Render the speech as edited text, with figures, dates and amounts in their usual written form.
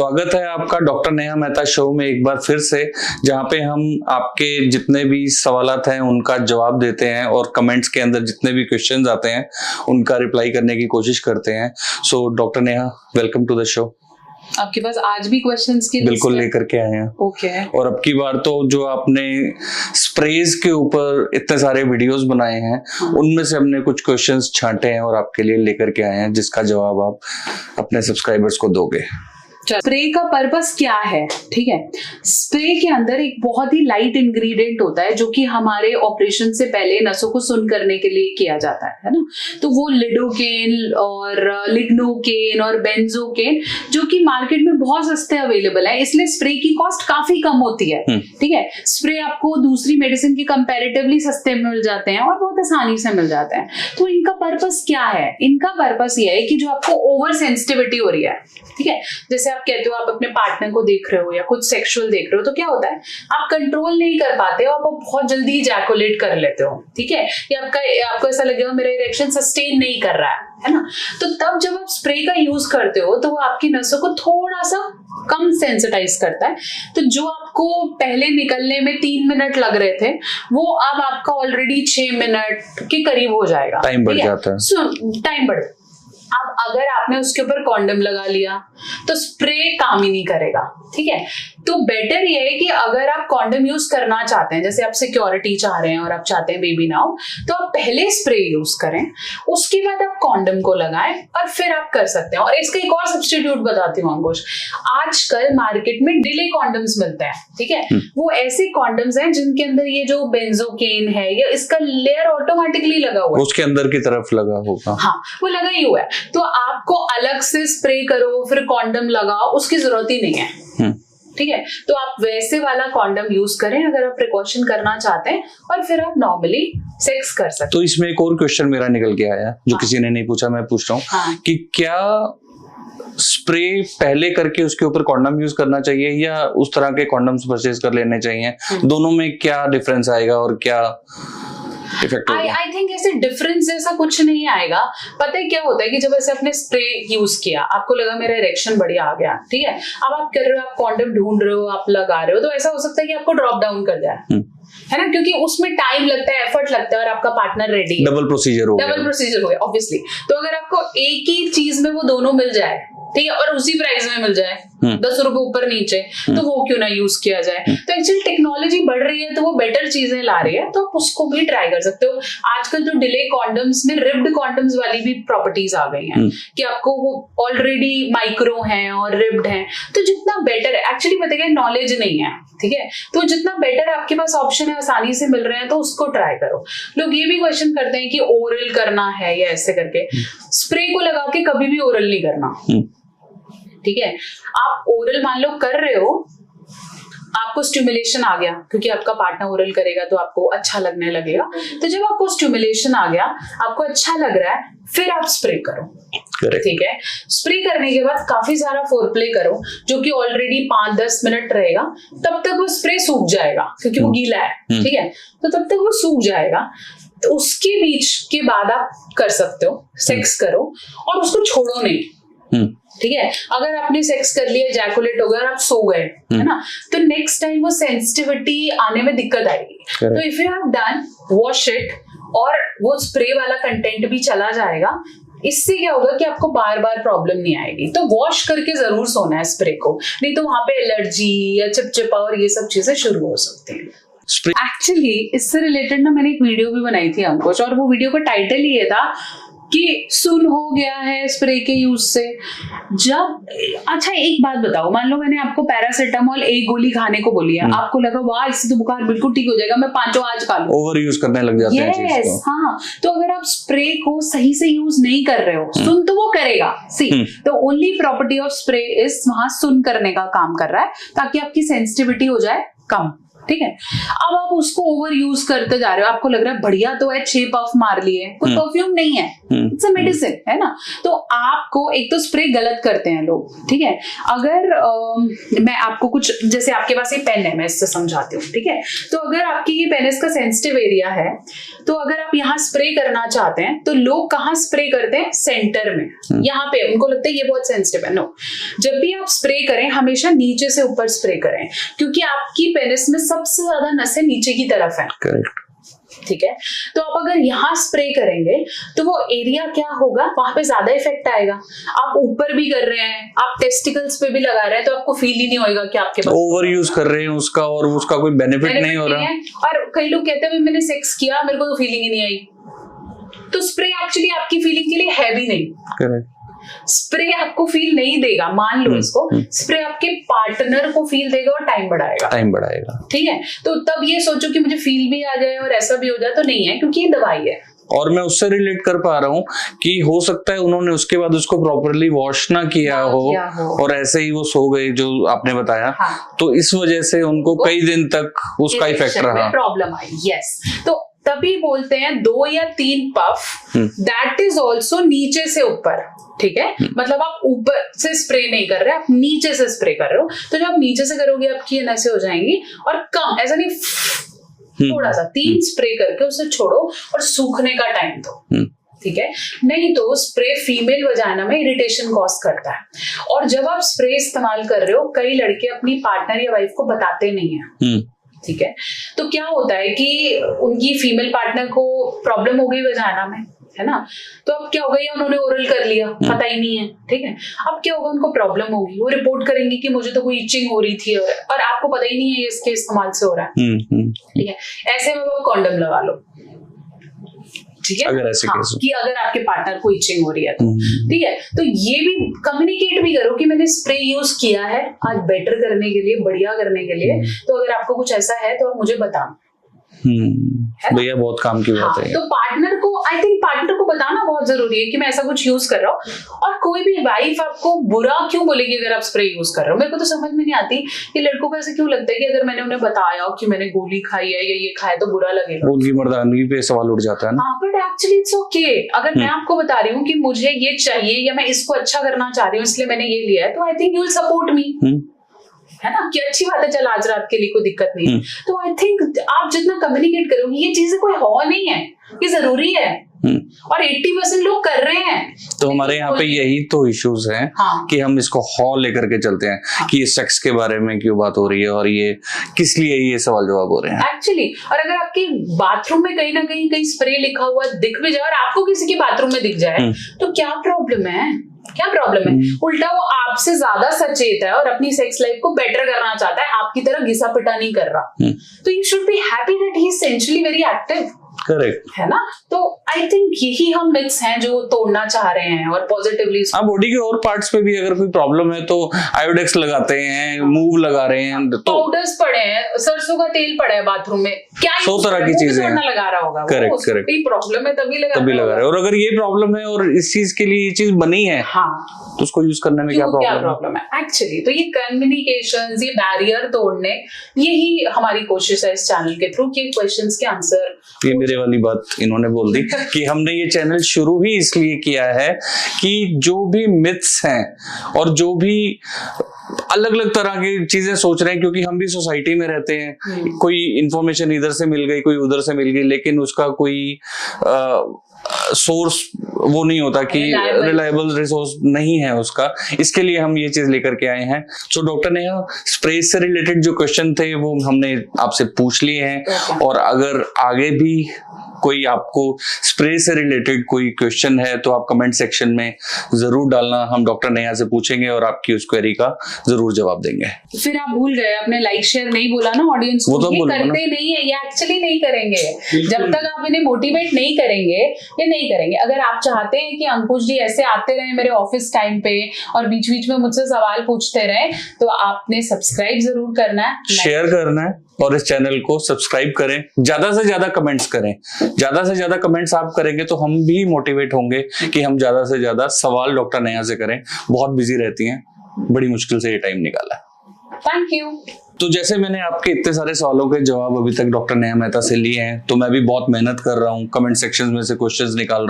स्वागत है आपका डॉक्टर नेहा मेहता शो में एक बार फिर से, जहाँ पे हम आपके जितने भी सवालात हैं उनका जवाब देते हैं और कमेंट्स के अंदर जितने भी क्वेश्चंस आते हैं उनका रिप्लाई करने की कोशिश करते हैं। So doctor Neha, welcome to the show. आपके पास आज भी क्वेश्चंस की बिल्कुल लेकर के आए हैं। ओके। और अब की बार तो जो आपने स्प्रेज के ऊपर इतने सारे वीडियोस बनाए हैं, उनमें से हमने कुछ क्वेश्चंस छांटे हैं और आपके लिए लेकर के आए हैं, जिसका जवाब आप अपने सब्सक्राइबर्स को दोगे। स्प्रे का पर्पस क्या है? ठीक है, स्प्रे के अंदर एक बहुत ही लाइट इंग्रेडिएंट होता है जो कि हमारे ऑपरेशन से पहले नसों को सुन्न करने के लिए किया जाता है ना। तो वो लिडोकेन और लिग्नोकेन और बेंजोकेन जो कि मार्केट में बहुत सस्ते अवेलेबल है, इसलिए स्प्रे की कॉस्ट काफी कम होती है। ठीक है, स्प्रे आपको दूसरी मेडिसिन की कंपैरेटिवली सस्ते मिल जाते हैं और बहुत आसानी से मिल जाते हैं। तो इनका पर्पस क्या है? इनका पर्पस ये है कि जो आपको ओवर सेंसिटिविटी हो रही है, ठीक है, जैसे आप कहते हो आप अपने पार्टनर को देख रहे हो या कुछ सेक्सुअल देख रहे हो, तो क्या होता है आप कंट्रोल नहीं कर पाते हो, आप बहुत जल्दी इजैकुलेट कर लेते हो। ठीक है, या आपको ऐसा लगेगा मेरा इरेक्शन सस्टेन नहीं कर रहा है ना। तो तब जब आप स्प्रे का यूज करते हो तो वो आपकी नसों को थोड़ा सा कम सेंसिटाइज करता है। तो जो आपको पहले निकलने में 3 मिनट लग रहे थे, वो अब आपका ऑलरेडी 6 मिनट के करीब हो जाएगा। टाइम बढ़ जाता है। टाइम बढ़। अब अगर आपने उसके ऊपर कॉन्डम लगा लिया तो स्प्रे काम ही नहीं करेगा। ठीक है, तो बेटर ये है कि अगर आप कॉन्डम यूज करना चाहते हैं, जैसे आप सिक्योरिटी चाह रहे हैं और आप चाहते हैं बेबी ना हो, तो आप पहले स्प्रे यूज करें, उसके बाद आप कॉन्डम को लगाएं और फिर आप कर सकते हैं। और इसका एक और सब्स्टिट्यूट बताती हूँ अंकुश, आजकल मार्केट में डिले कॉन्डम्स मिलते हैं। ठीक है, वो ऐसे कॉन्डम्स हैं जिनके अंदर ये जो बेंजोकेन है या इसका लेयर ऑटोमेटिकली लगा हुआ है, उसके अंदर की तरफ लगा होगा। हाँ, वो लगा ही हुआ है, तो आपको अलग से स्प्रे करो फिर कॉन्डम लगाओ, उसकी जरूरत ही नहीं है। ठीक है, तो आप वैसे वाला कॉन्डम यूज करें अगर आप प्रिकॉशन करना चाहते हैं, और फिर आप नॉर्मली सेक्स कर सकते हैं। तो इसमें एक और क्वेश्चन मेरा निकल के आया जो किसी ने नहीं पूछा, मैं पूछ रहा हूँ कि क्या स्प्रे पहले करके उसके ऊपर कॉन्डम यूज करना चाहिए या उस तरह के कॉन्डम्स परचेज कर लेने चाहिए? दोनों में क्या डिफरेंस आएगा और क्या आई थिंक ऐसे डिफरेंस जैसा कुछ नहीं आएगा। पता है क्या होता है कि जब ऐसे आपने स्प्रे यूज किया, आपको लगा मेरा इरेक्शन बढ़िया आ गया, ठीक है, अब आप कर रहे हो, आप कॉन्डम ढूंढ रहे हो, आप लगा रहे हो, तो ऐसा हो सकता है कि आपको ड्रॉप डाउन कर जाए, है ना, क्योंकि उसमें टाइम लगता है, एफर्ट लगता है और आपका पार्टनर रेडी है। डबल प्रोसीजर हो गया ऑब्वियसली। तो अगर आपको एक ही चीज में वो दोनों मिल जाए, ठीक है, और उसी प्राइस में मिल जाए, 10 रुपए ऊपर नीचे, तो वो क्यों ना यूज किया जाए। तो एक्चुअली टेक्नोलॉजी बढ़ रही है तो वो बेटर चीजें ला रही है, तो आप उसको भी ट्राई कर सकते हो। आजकल जो डिले कॉन्डम्स में रिब्ड कॉन्डम्स वाली भी प्रॉपर्टीज आ गई हैं कि आपको वो ऑलरेडी माइक्रो हैं और रिब्ड हैं, तो जितना बेटर है, एक्चुअली बताइए नॉलेज नहीं है, ठीक है, तो जितना बेटर आपके पास ऑप्शन है, आसानी से मिल रहे हैं, तो उसको ट्राई करो। लोग ये भी क्वेश्चन करते हैं कि ओरल करना है या ऐसे करके, स्प्रे को लगा के कभी भी ओरल नहीं करना। ठीक है, आप ओरल मान लो कर रहे हो, आपको स्टिमुलेशन आ गया क्योंकि आपका पार्टनर ओरल करेगा तो आपको अच्छा लगने लगेगा, तो जब आपको स्टिमुलेशन आ गया, आपको अच्छा लग रहा है, फिर आप स्प्रे करो। ठीक है, स्प्रे करने के बाद काफी सारा फोरप्ले करो जो कि ऑलरेडी 5-10 मिनट रहेगा, तब तक वो स्प्रे सूख जाएगा क्योंकि वो गीला है। ठीक है, तो तब तक वो सूख जाएगा, तो उसके बीच के बाद आप कर सकते हो, सेक्स करो और उसको छोड़ो नहीं। ठीक है, अगर आपने सेक्स कर लिया, जैकुलेट हो गया और आप सो गए, है ना, तो नेक्स्ट टाइम वो सेंसिटिविटी आने में दिक्कत आएगी। तो if you have done, wash it, और वो स्प्रे वाला कंटेंट भी चला जाएगा। इससे क्या होगा कि आपको बार बार प्रॉब्लम नहीं आएगी। तो वॉश करके जरूर सोना है स्प्रे को, नहीं तो वहां पे एलर्जी या चिपचिपा और ये सब चीजें शुरू हो सकती हैं। एक्चुअली इससे रिलेटेड ना मैंने एक वीडियो भी बनाई थी अंकुश, और वो वीडियो का टाइटल ही ये था कि सुन हो गया है स्प्रे के यूज से। जब अच्छा एक बात बताओ, मान लो मैंने आपको पैरासिटामोल 1 गोली खाने को बोली है, आपको लगा वाह इससे तो बुखार बिल्कुल ठीक हो जाएगा, मैं 5 आज खा लूं। ओवर यूज करने लग जाते हैं चीज को। हाँ, तो अगर आप स्प्रे को सही से यूज नहीं कर रहे हो, सुन तो वो करेगा, see the only property of spray is वहां सुन करने का काम कर रहा है, ताकि आपकी सेंसिटिविटी हो जाए कम। ठीक है। अब आप उसको ओवर यूज करते जा रहे हो, आपको लग रहा है बढ़िया तो है, 6 पफ मार लिए, कोई परफ्यूम नहीं है, इट्स अ मेडिसिन, है ना। तो आपको एक तो स्प्रे गलत करते हैं लोग, ठीक है। अगर मैं आपको कुछ, जैसे आपके पास ये पेन है, मैं इससे समझाती हूँ, ठीक है। तो अगर आपकी ये पेन इसका सेंसिटिव एरिया है, तो अगर आप यहाँ स्प्रे करना चाहते हैं तो लोग कहाँ स्प्रे करते हैं, सेंटर में, यहाँ पे उनको लगता है ये बहुत सेंसिटिव है। नो, जब भी आप स्प्रे करें हमेशा नीचे से ऊपर स्प्रे करें, क्योंकि आपकी पेनिस में सबसे ज्यादा नसें नीचे की तरफ है, करेक्ट, ठीक है। तो आप अगर यहाँ स्प्रे करेंगे तो वो एरिया क्या होगा, वहां पे ज्यादा इफेक्ट आएगा। आप ऊपर भी कर रहे हैं, आप टेस्टिकल्स पे भी लगा रहे हैं, तो आपको फील ही नहीं होगा कि आपके पास ओवर यूज कर रहे हैं उसका और उसका कोई बेनिफिट नहीं हो रहा है। और कई लोग कहते हैं मैंने सेक्स किया, मेरे को तो फीलिंग ही नहीं आई। तो स्प्रे एक्चुअली आपकी फीलिंग के लिए है भी नहीं। करेक्ट, स्प्रे आपको फील नहीं देगा, मान लो इसको, स्प्रे आपके पार्टनर को फील देगा और टाइम बढ़ाएगा, ठीक है। तो तब ये सोचो कि मुझे फील भी आ जाए और ऐसा भी हो जाए, तो नहीं है, क्योंकि ये दवाई है। और मैं उससे रिलेट कर पा रहा हूँ कि हो सकता है उन्होंने उसके बाद उसको प्रॉपरली वॉश ना किया हो और ऐसे ही वो सो गए, जो आपने बताया। हाँ। तो इस वजह से उनको कई दिन तक उसका इफेक्ट रहा, प्रॉब्लम आई। यस, तो तभी बोलते हैं 2 या 3 पफ, दैट इज ऑल्सो नीचे से ऊपर, ठीक है। मतलब आप ऊपर से स्प्रे नहीं कर रहे, आप नीचे से स्प्रे कर रहे हो। तो जब आप नीचे से करोगे आपकी ये नसें हो जाएंगी, और कम, ऐसा नहीं, थोड़ा सा 3 स्प्रे करके उसे छोड़ो और सूखने का टाइम दो, ठीक है। नहीं तो स्प्रे फीमेल वजाइना में इरिटेशन कॉज करता है। और जब आप स्प्रे इस्तेमाल कर रहे हो, कई लड़के अपनी पार्टनर या वाइफ को बताते नहीं है, ठीक है। तो क्या होता है कि उनकी फीमेल पार्टनर को प्रॉब्लम हो गई वजाइना में, है ना। तो अब क्या होगा, या उन्होंने ओरल कर लिया, पता ही नहीं है, ठीक है। अब क्या होगा, उनको प्रॉब्लम होगी, वो रिपोर्ट करेंगे कि मुझे तो कोई इचिंग हो रही थी, और आपको पता ही नहीं है ये इसके इस्तेमाल से हो रहा है, ठीक है। ऐसे में वो कॉन्डम लगा लो, ठीक है। अगर ऐसे केस कि अगर आपके पार्टनर को इचिंग हो रही है तो, ठीक है। तो ये भी कम्युनिकेट भी करो कि मैंने स्प्रे यूज किया है आज बेटर करने के लिए, बढ़िया करने के लिए। तो अगर आपको कुछ ऐसा है तो आप मुझे बताओ, भैया बहुत काम की बात है। तो पार्टनर को, आई थिंक पार्टनर को बताना बहुत जरूरी है कि मैं ऐसा कुछ यूज कर रहा हूँ। और कोई भी वाइफ आपको बुरा क्यों बोलेगी अगर आप स्प्रे यूज कर रहे हो, मेरे को तो समझ में नहीं आती कि लड़कों को ऐसे क्यों लगता है कि अगर मैंने उन्हें बताया कि मैंने गोली खाई है या ये खाया तो बुरा लगेगा, उनकी मर्दानगी पे सवाल उठ जाता है ना। But actually it's okay. अगर मैं आपको बता रही हूँ कि मुझे ये चाहिए या मैं इसको अच्छा करना चाह रही हूँ इसलिए मैंने ये लिया है, तो I think you will support me, है ना, कि अच्छी बात है, चल आज रात के लिए कोई दिक्कत नहीं है। तो आई थिंक आप जितना कम्युनिकेट करोगे, ये चीजें कोई हो नहीं है, ये जरूरी है, और 80% लोग कर रहे हैं। तो हमारे यहाँ पे यही तो इश्यूज हैं, कि हम इसको हॉल लेकर के चलते हैं कि ये सेक्स के बारे में क्यों बात हो रही है और ये किस लिए ये सवाल जवाब हो रहे हैं एक्चुअली। और अगर आपके बाथरूम में कहीं ना कहीं स्प्रे लिखा हुआ दिख भी जाए और आपको किसी के बाथरूम में दिख जाए, तो क्या प्रॉब्लम है, क्या प्रॉब्लम है। उल्टा वो आपसे ज्यादा सचेत है और अपनी सेक्स लाइफ को बेटर करना चाहता है, आपकी तरह घिसा पिटा नहीं कर रहा। तो you should be happy that he is सेंचुअली वेरी एक्टिव, करेक्ट, है ना। तो आई थिंक यही हम मिथ्स हैं जो तोड़ना चाह रहे हैं और पॉजिटिवली। हाँ, बॉडी के और पार्ट्स पे भी अगर कोई प्रॉब्लम है तो आयोडेक्स लगाते हैं, मूव लगा रहे हैं, तो पाउडर्स पड़े हैं, सरसों का तेल पड़ा है बाथरूम में, क्या 100 तरह की चीजें लगा रहा होगा। करेक्ट, करेक्ट, प्रॉब्लम है तभी लगा रहा है। और अगर ये प्रॉब्लम है और इस चीज के लिए ये चीज बनी है, तो उसको यूज करने में क्या प्रॉब्लम है एक्चुअली। तो ये कम्युनिकेशन, ये बैरियर तोड़ने, यही हमारी कोशिश है इस चैनल के थ्रू कि क्वेश्चंस के आंसर। ये मेरे वाली बात इन्होंने बोल दी कि हमने ये चैनल शुरू ही इसलिए किया है कि जो भी मिथ्स हैं और जो भी अलग अलग तरह की चीजें सोच रहे हैं, क्योंकि हम भी सोसाइटी में रहते हैं, कोई इंफॉर्मेशन इधर से मिल गई, कोई उधर से मिल गई, लेकिन उसका कोई सोर्स वो नहीं होता कि रिलायबल रिसोर्स नहीं है उसका। इसके लिए हम ये चीज लेकर के आए हैं। तो डॉक्टर ने स्प्रे से रिलेटेड जो क्वेश्चन थे वो हमने आपसे पूछ लिए हैं, और अगर आगे भी कोई आपको स्प्रे से रिलेटेड कोई क्वेश्चन है तो आप कमेंट सेक्शन में जरूर डालना, हम डॉक्टर नेहा से पूछेंगे और आपकी उस क्वेरी का जरूर जवाब देंगे। फिर आप भूल गए, आपने लाइक शेयर नहीं बोला ना ऑडियंस को, तो ये करते नहीं है, ये एक्चुअली नहीं करेंगे जब तक आप इन्हें मोटिवेट नहीं करेंगे, ये नहीं करेंगे। अगर आप चाहते हैं कि अंकुश जी ऐसे आते रहे मेरे ऑफिस टाइम पे और बीच बीच में मुझसे सवाल पूछते रहे, तो आपने सब्सक्राइब जरूर करना है, शेयर करना है और इस चैनल को सब्सक्राइब करें, ज्यादा से ज्यादा कमेंट्स करें। ज्यादा से ज्यादा कमेंट्स आप करेंगे तो हम भी मोटिवेट होंगे कि हम ज्यादा से ज्यादा सवाल डॉक्टर नेहा से करें। बहुत बिजी रहती हैं, बड़ी मुश्किल से ये टाइम निकाला। Thank you. तो जैसे मैंने आपके इतने सारे सवालों के जवाब अभी तक डॉक्टर नेहा मेहता से लिए हैं, तो मैं भी बहुत मेहनत कर रहा हूँ, कमेंट सेक्शन में से क्वेश्चंस निकाल